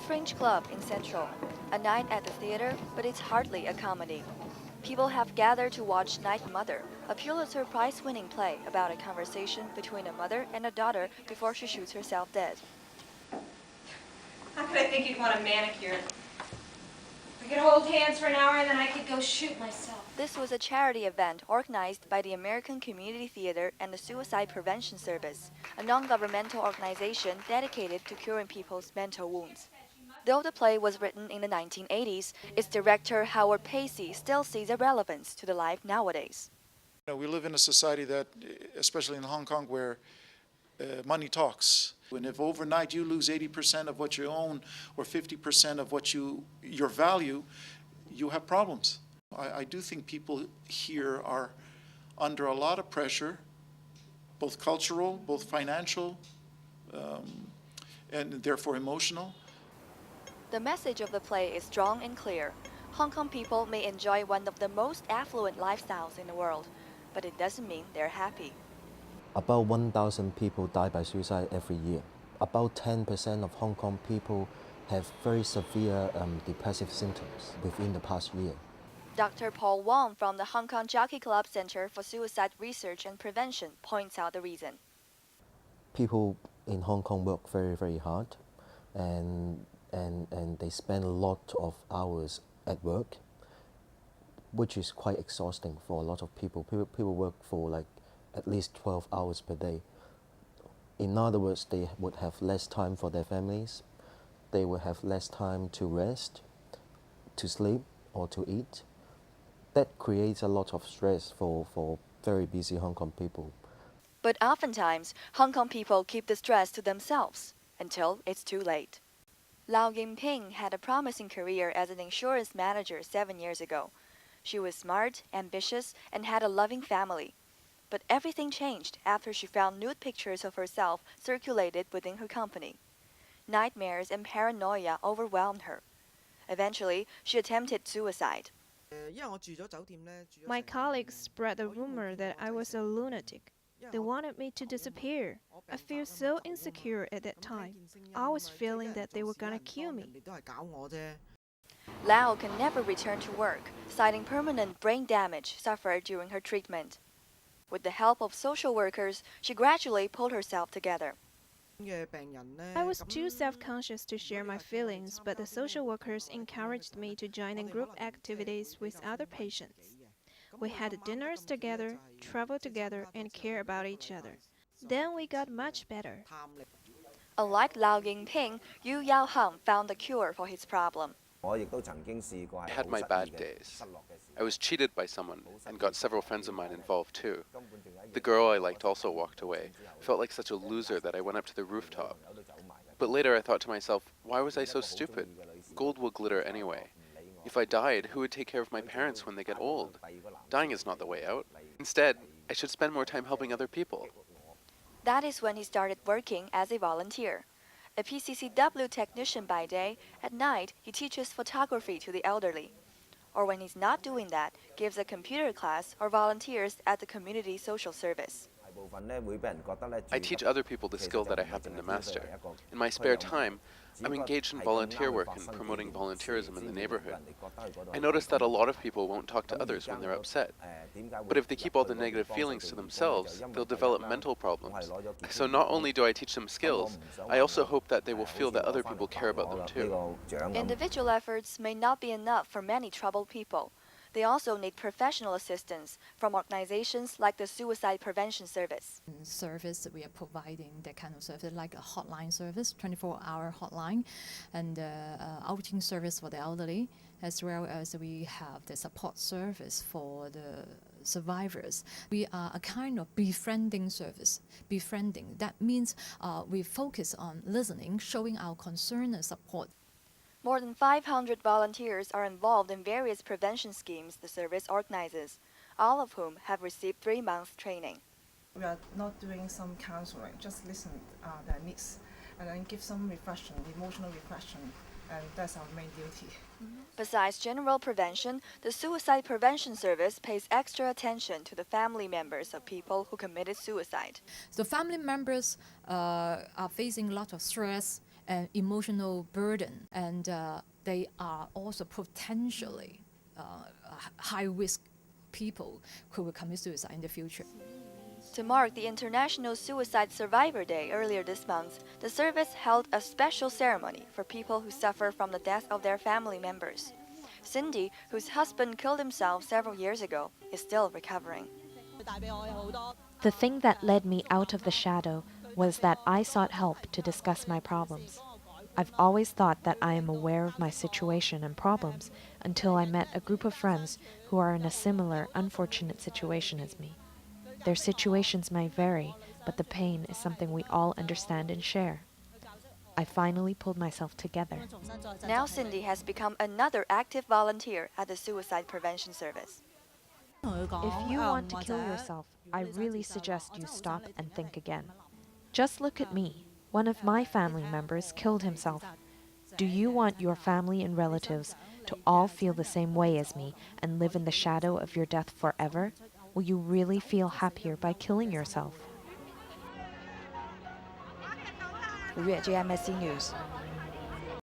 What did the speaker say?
fringe club in Central, a night at the theater, but it's hardly a comedy. People have gathered to watch Night Mother, a Pulitzer Prize-winning play about a conversation between a mother and a daughter before she shoots herself dead. How could I think you'd want a manicure? I could hold hands for an hour and then I could go shoot myself. This was a charity event organized by the American Community Theater and the Suicide Prevention Service, a non-governmental organization dedicated to curing people's mental wounds. Though the play was written in the 1980s, its director Howard Pacey still sees a relevance to the life nowadays. We live in a society that, especially in Hong Kong, where money talks. And if overnight you lose 80% of what you own or 50% of what your value, you have problems. I do think people here are under a lot of pressure, both cultural, both financial, and therefore emotional. The message of the play is strong and clear. Hong Kong people may enjoy one of the most affluent lifestyles in the world, but it doesn't mean they're happy. About 1,000 people die by suicide every year. About 10% of Hong Kong people have very severe depressive symptoms within the past year. Dr. Paul Wong from the Hong Kong Jockey Club Center for Suicide Research and Prevention points out the reason. People in Hong Kong work very, very hard, and they spend a lot of hours at work, which is quite exhausting for a lot of people. People work for like at least 12 hours per day. In other words, they would have less time for their families. They would have less time to rest, to sleep, or to eat. That creates a lot of stress for very busy Hong Kong people. But oftentimes, Hong Kong people keep the stress to themselves until it's too late. Lau Yingping had a promising career as an insurance manager 7 years ago. She was smart, ambitious, and had a loving family. But everything changed after she found nude pictures of herself circulated within her company. Nightmares and paranoia overwhelmed her. Eventually, she attempted suicide. My colleagues spread the rumor that I was a lunatic. They wanted me to disappear. I feel so insecure at that time. I was feeling that they were gonna kill me. Lau can never return to work, citing permanent brain damage suffered during her treatment. With the help of social workers, she gradually pulled herself together. I was too self-conscious to share my feelings, but the social workers encouraged me to join in group activities with other patients. We had dinners together, traveled together, and cared about each other. Then we got much better. Unlike Lau Yingping, Yu Yaohang found a cure for his problem. I had my bad days. I was cheated by someone and got several friends of mine involved too. The girl I liked also walked away. I felt like such a loser that I went up to the rooftop. But later I thought to myself, why was I so stupid? Gold will glitter anyway. If I died, who would take care of my parents when they get old? Dying is not the way out. Instead, I should spend more time helping other people. That is when he started working as a volunteer. A PCCW technician by day, at night he teaches photography to the elderly. Or when he's not doing that, gives a computer class or volunteers at the community social service. I teach other people the skill that I happen to master. In my spare time, I'm engaged in volunteer work and promoting volunteerism in the neighborhood. I notice that a lot of people won't talk to others when they're upset. But if they keep all the negative feelings to themselves, they'll develop mental problems. So not only do I teach them skills, I also hope that they will feel that other people care about them too. Individual efforts may not be enough for many troubled people. They also need professional assistance from organizations like the Suicide Prevention Service. Service we are providing that kind of service like a hotline service, 24-hour hotline, and outing service for the elderly, as well as we have the support service for the survivors. We are a kind of befriending service. Befriending, that means we focus on listening, showing our concern and support. More than 500 volunteers are involved in various prevention schemes the service organizes, all of whom have received 3 months training. We are not doing some counseling, just listen their needs and then give some reflection, emotional reflection, and that's our main duty. Besides general prevention, the Suicide Prevention Service pays extra attention to the family members of people who committed suicide. So family members are facing a lot of stress emotional burden, and they are also potentially high-risk people who will commit suicide in the future. To mark the International Suicide Survivor Day earlier this month, the service held a special ceremony for people who suffer from the death of their family members. Cindy, whose husband killed himself several years ago, is still recovering. The thing that led me out of the shadow was that I sought help to discuss my problems. I've always thought that I am aware of my situation and problems until I met a group of friends who are in a similar unfortunate situation as me. Their situations may vary, but the pain is something we all understand and share. I finally pulled myself together. Now Cindy has become another active volunteer at the Suicide Prevention Service. If you want to kill yourself, I really suggest you stop and think again. Just look at me. One of my family members killed himself. Do you want your family and relatives to all feel the same way as me and live in the shadow of your death forever? Will you really feel happier by killing yourself? Wu Yue, GMSC News.